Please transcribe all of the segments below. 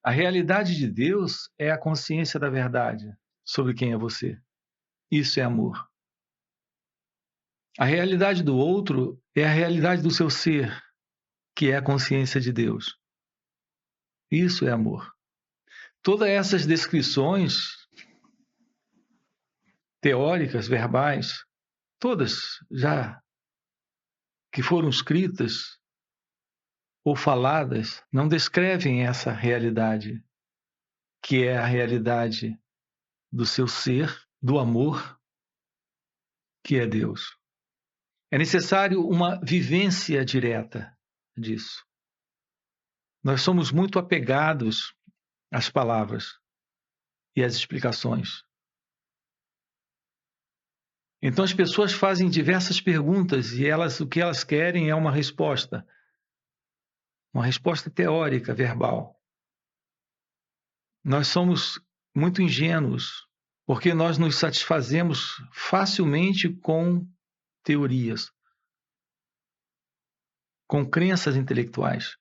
A realidade de Deus é a consciência da verdade sobre quem é você. Isso é amor. A realidade do outro é a realidade do seu ser, que é a consciência de Deus. Isso é amor. Todas essas descrições teóricas, verbais, todas já que foram escritas ou faladas, não descrevem essa realidade, que é a realidade do seu ser, do amor, que é Deus. É necessário uma vivência direta disso. Nós somos muito apegados às palavras e às explicações. Então as pessoas fazem diversas perguntas e o que elas querem é uma resposta teórica, verbal. Nós somos muito ingênuos, porque nós nos satisfazemos facilmente com teorias, com crenças intelectuais.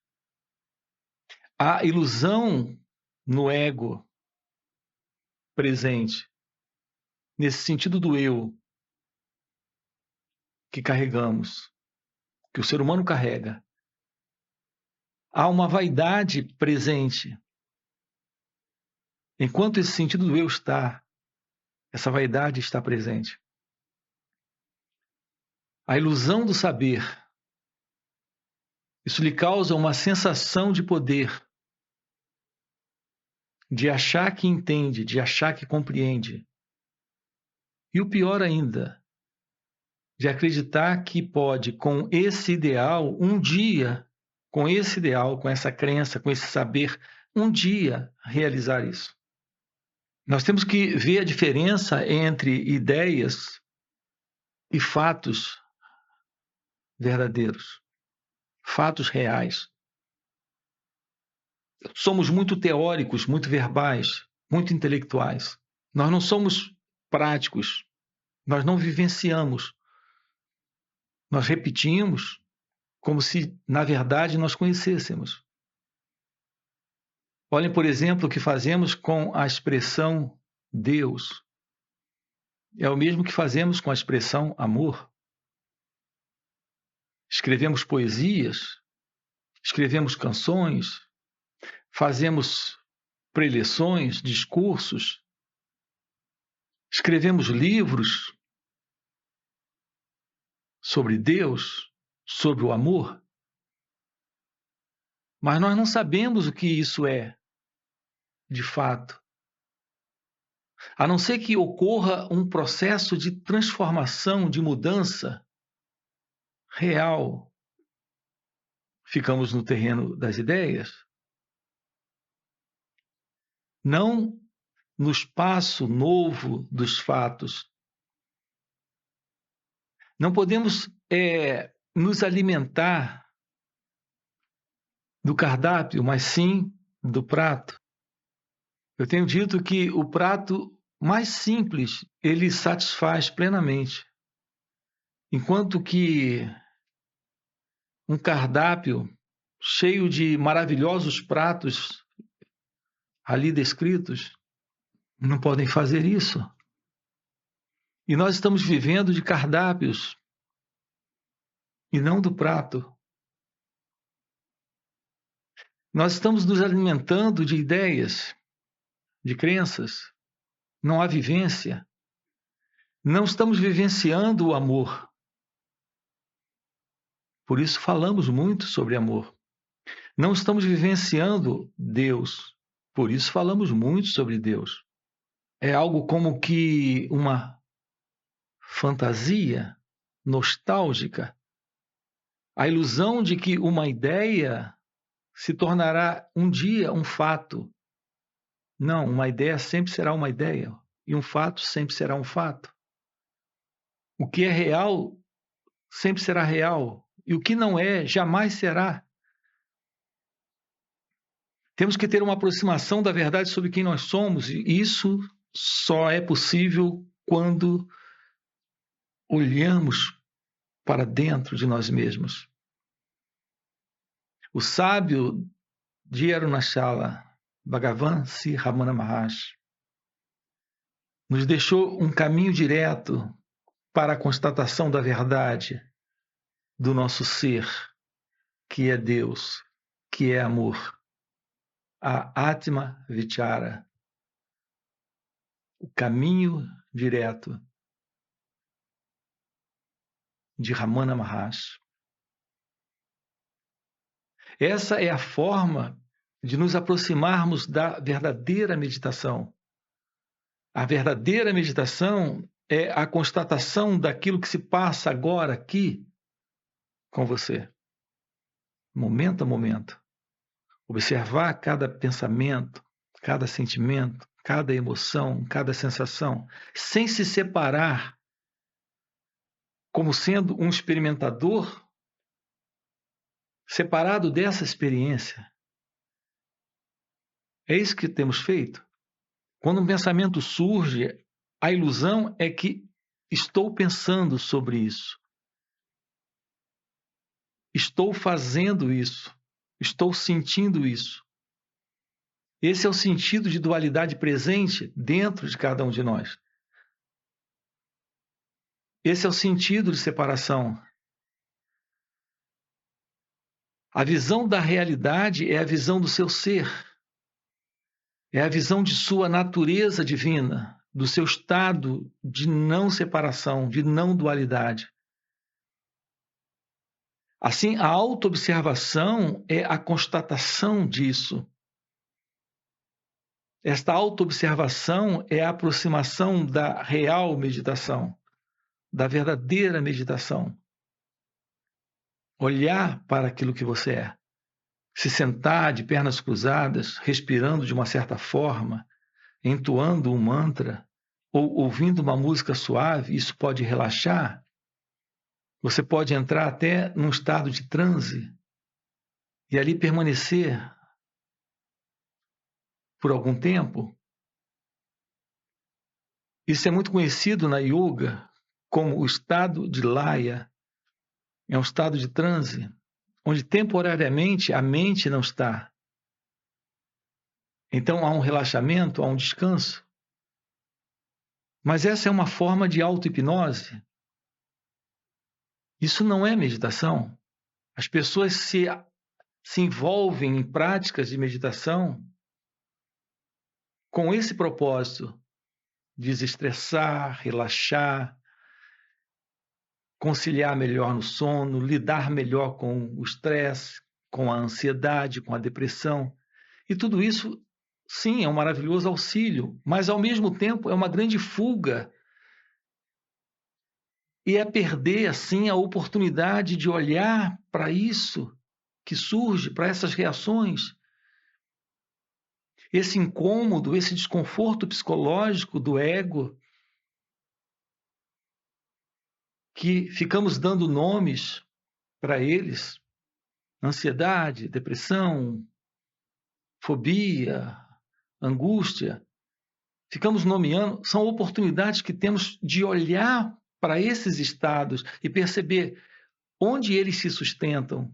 A ilusão no ego presente, nesse sentido do eu que carregamos, que o ser humano carrega. Há uma vaidade presente. Enquanto esse sentido do eu está, essa vaidade está presente. A ilusão do saber, isso lhe causa uma sensação de poder, de achar que entende, de achar que compreende. E o pior ainda, de acreditar que pode, com esse ideal, um dia, com esse ideal, com essa crença, com esse saber, um dia realizar isso. Nós temos que ver a diferença entre ideias e fatos verdadeiros, fatos reais. Somos muito teóricos, muito verbais, muito intelectuais. Nós não somos práticos, nós não vivenciamos. Nós repetimos como se, na verdade, nós conhecêssemos. Olhem, por exemplo, o que fazemos com a expressão Deus. É o mesmo que fazemos com a expressão amor. Escrevemos poesias, escrevemos canções, fazemos preleções, discursos, escrevemos livros sobre Deus, sobre o amor, mas nós não sabemos o que isso é, de fato. A não ser que ocorra um processo de transformação, de mudança real. Ficamos no terreno das ideias, não no espaço novo dos fatos. Não podemos nos alimentar do cardápio, mas sim do prato. Eu tenho dito que o prato mais simples, ele satisfaz plenamente, enquanto que um cardápio cheio de maravilhosos pratos ali descritos não podem fazer isso. E nós estamos vivendo de cardápios e não do prato. Nós estamos nos alimentando de ideias, de crenças. Não há vivência. Não estamos vivenciando o amor. Por isso falamos muito sobre amor. Não estamos vivenciando Deus. Por isso falamos muito sobre Deus. É algo como que uma fantasia nostálgica. A ilusão de que uma ideia se tornará um dia um fato. Não, uma ideia sempre será uma ideia. E um fato sempre será um fato. O que é real sempre será real. E o que não é, jamais será. Temos que ter uma aproximação da verdade sobre quem nós somos. E isso só é possível quando olhamos para dentro de nós mesmos. O sábio de Arunachala Bhagavan Sri Ramana Maharshi, nos deixou um caminho direto para a constatação da verdade do nosso ser, que é Deus, que é amor. A Atma Vichara, o caminho direto de Ramana Maharshi. Essa é a forma de nos aproximarmos da verdadeira meditação. A verdadeira meditação é a constatação daquilo que se passa agora aqui com você, momento a momento. Observar cada pensamento, cada sentimento, cada emoção, cada sensação, sem se separar como sendo um experimentador separado dessa experiência. É isso que temos feito. Quando um pensamento surge, a ilusão é que estou pensando sobre isso. Estou fazendo isso. Estou sentindo isso. Esse é o sentido de dualidade presente dentro de cada um de nós. Esse é o sentido de separação. A visão da realidade é a visão do seu ser. É a visão de sua natureza divina, do seu estado de não separação, de não dualidade. Assim, a autoobservação é a constatação disso. Esta autoobservação é a aproximação da real meditação, da verdadeira meditação. Olhar para aquilo que você é. Se sentar de pernas cruzadas, respirando de uma certa forma, entoando um mantra ou ouvindo uma música suave, isso pode relaxar. Você pode entrar até num estado de transe e ali permanecer por algum tempo. Isso é muito conhecido na yoga como o estado de laya. É um estado de transe, onde temporariamente a mente não está. Então há um relaxamento, há um descanso. Mas essa é uma forma de auto-hipnose. Isso não é meditação. As pessoas se envolvem em práticas de meditação com esse propósito: desestressar, relaxar, conciliar melhor no sono, lidar melhor com o estresse, com a ansiedade, com a depressão. E tudo isso, sim, é um maravilhoso auxílio, mas ao mesmo tempo é uma grande fuga. E é perder, assim, a oportunidade de olhar para isso que surge, para essas reações. Esse incômodo, esse desconforto psicológico do ego, que ficamos dando nomes para eles, ansiedade, depressão, fobia, angústia, ficamos nomeando, são oportunidades que temos de olhar para esses estados e perceber onde eles se sustentam.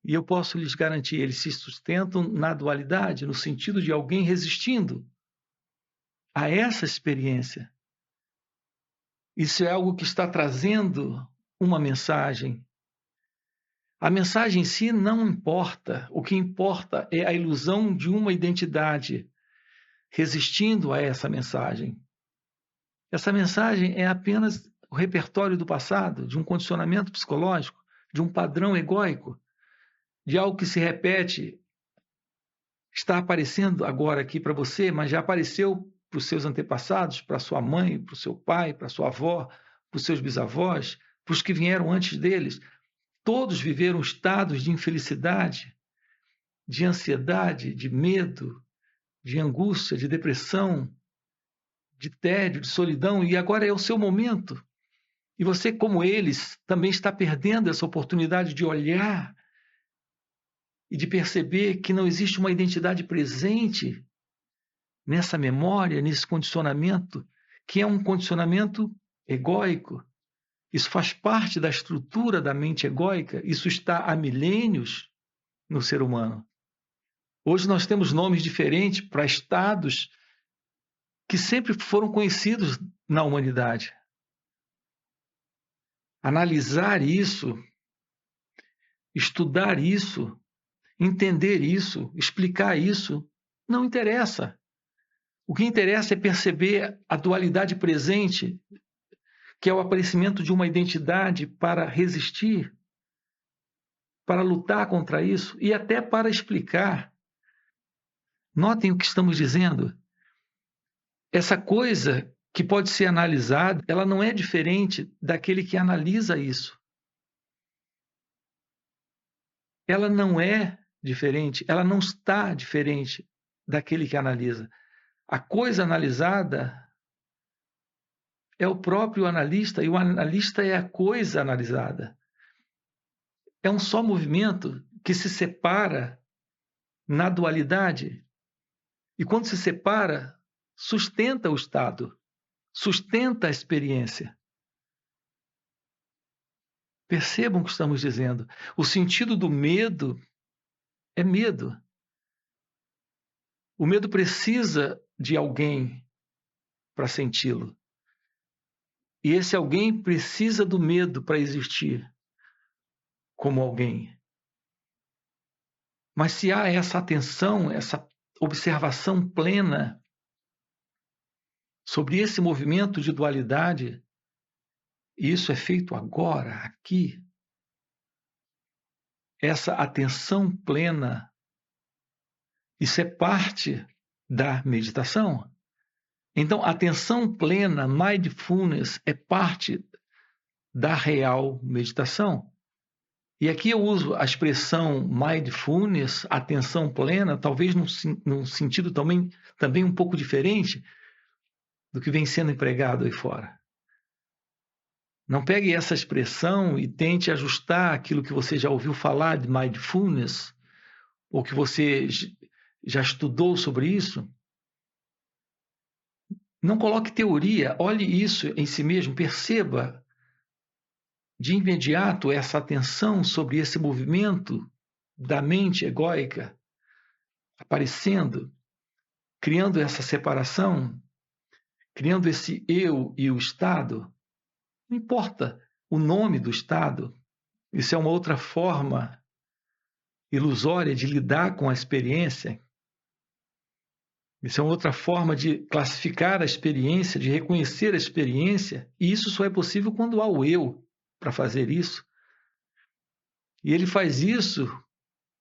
E eu posso lhes garantir, eles se sustentam na dualidade, no sentido de alguém resistindo a essa experiência. Isso é algo que está trazendo uma mensagem. A mensagem em si não importa. O que importa é a ilusão de uma identidade resistindo a essa mensagem. Essa mensagem é apenas o repertório do passado, de um condicionamento psicológico, de um padrão egóico, de algo que se repete, está aparecendo agora aqui para você, mas já apareceu para os seus antepassados, para sua mãe, para o seu pai, para sua avó, para os seus bisavós, para os que vieram antes deles. Todos viveram estados de infelicidade, de ansiedade, de medo, de angústia, de depressão, de tédio, de solidão, e agora é o seu momento. E você, como eles, também está perdendo essa oportunidade de olhar e de perceber que não existe uma identidade presente nessa memória, nesse condicionamento, que é um condicionamento egóico. Isso faz parte da estrutura da mente egóica, isso está há milênios no ser humano. Hoje nós temos nomes diferentes para estados que sempre foram conhecidos na humanidade. Analisar isso, estudar isso, entender isso, explicar isso, não interessa. O que interessa é perceber a dualidade presente, que é o aparecimento de uma identidade para resistir, para lutar contra isso e até para explicar. Notem o que estamos dizendo. Essa coisa que pode ser analisada, ela não é diferente daquele que analisa isso. Ela não é diferente, ela não está diferente daquele que analisa. A coisa analisada é o próprio analista e o analista é a coisa analisada. É um só movimento que se separa na dualidade e quando se separa, sustenta o estado, sustenta a experiência. Percebam o que estamos dizendo. O sentido do medo é medo. O medo precisa de alguém para senti-lo. E esse alguém precisa do medo para existir como alguém. Mas se há essa atenção, essa observação plena sobre esse movimento de dualidade, e isso é feito agora, aqui, essa atenção plena, isso é parte da meditação. Então, atenção plena, mindfulness, é parte da real meditação. E aqui eu uso a expressão mindfulness, atenção plena, talvez num sentido também um pouco diferente do que vem sendo empregado aí fora. Não pegue essa expressão e tente ajustar aquilo que você já ouviu falar de mindfulness, ou que você já estudou sobre isso. Não coloque teoria, olhe isso em si mesmo, perceba de imediato essa atenção sobre esse movimento da mente egóica aparecendo, criando essa separação, criando esse eu e o Estado. Não importa o nome do Estado, isso é uma outra forma ilusória de lidar com a experiência. Isso é uma outra forma de classificar a experiência, de reconhecer a experiência, e isso só é possível quando há o eu para fazer isso. E ele faz isso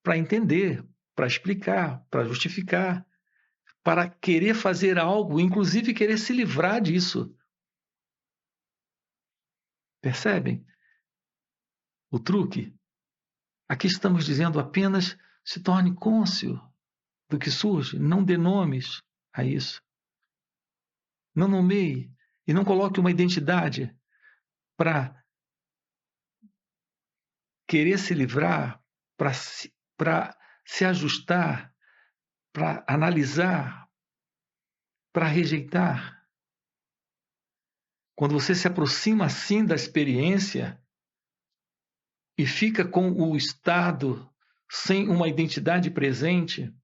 para entender, para explicar, para justificar, para querer fazer algo, inclusive querer se livrar disso. Percebem o truque? Aqui estamos dizendo apenas se torne cônscio do que surge, não dê nomes a isso. Não nomeie e não coloque uma identidade para querer se livrar, para se ajustar, para analisar, para rejeitar. Quando você se aproxima assim da experiência e fica com o estado sem uma identidade presente,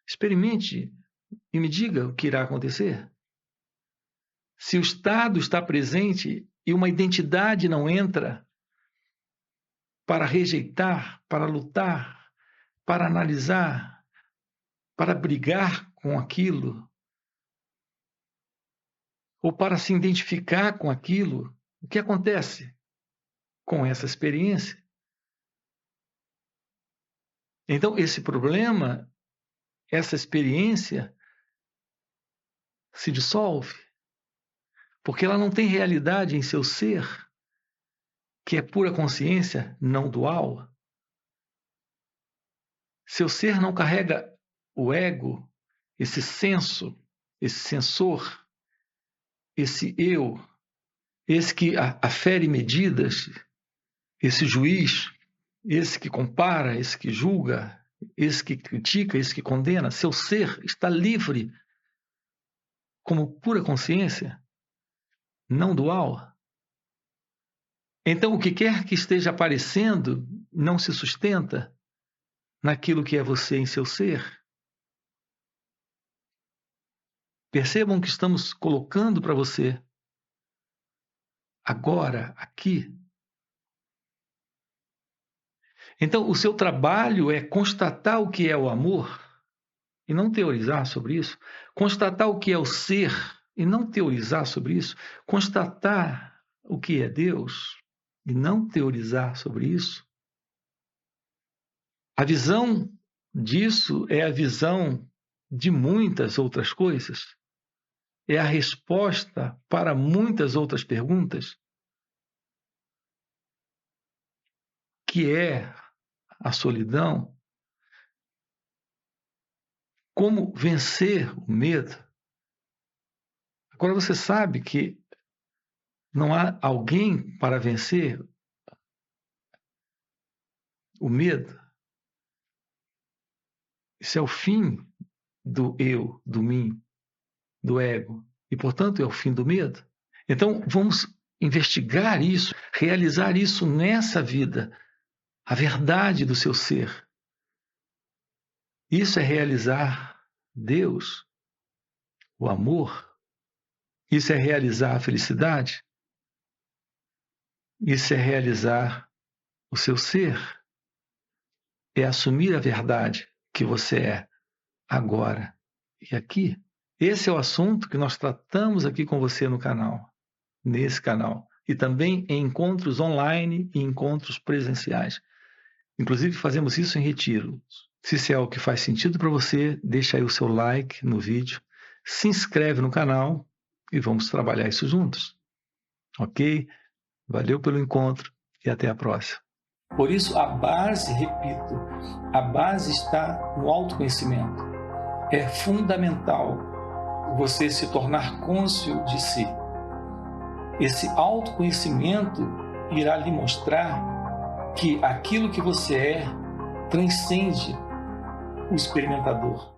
experimente e me diga o que irá acontecer. Se o estado está presente e uma identidade não entra para rejeitar, para lutar, para analisar, para brigar com aquilo, ou para se identificar com aquilo, o que acontece com essa experiência? Então, esse problema, essa experiência, se dissolve, porque ela não tem realidade em seu ser, que é pura consciência não dual. Seu ser não carrega o ego, esse senso, esse sensor, esse eu, esse que afere medidas, esse juiz, esse que compara, esse que julga, esse que critica, esse que condena. Seu ser está livre como pura consciência, não dual. Então, o que quer que esteja aparecendo não se sustenta, naquilo que é você em seu ser. Percebam que estamos colocando para você agora, aqui. Então, o seu trabalho é constatar o que é o amor e não teorizar sobre isso. Constatar o que é o ser e não teorizar sobre isso. Constatar o que é Deus e não teorizar sobre isso. A visão disso é a visão de muitas outras coisas. É a resposta para muitas outras perguntas, que é a solidão. Como vencer o medo? Agora você sabe que não há alguém para vencer o medo. Isso é o fim do eu, do mim, do ego. E, portanto, é o fim do medo. Então, vamos investigar isso, realizar isso nessa vida. A verdade do seu ser. Isso é realizar Deus, o amor. Isso é realizar a felicidade. Isso é realizar o seu ser. É assumir a verdade que você é agora e aqui. Esse é o assunto que nós tratamos aqui com você no canal, nesse canal. E também em encontros online e encontros presenciais. Inclusive, fazemos isso em retiros. Se isso é algo que faz sentido para você, deixa aí o seu like no vídeo, se inscreve no canal e vamos trabalhar isso juntos. Ok? Valeu pelo encontro e até a próxima. Por isso, a base, repito, a base está no autoconhecimento. É fundamental você se tornar cônscio de si. Esse autoconhecimento irá lhe mostrar que aquilo que você é transcende o experimentador.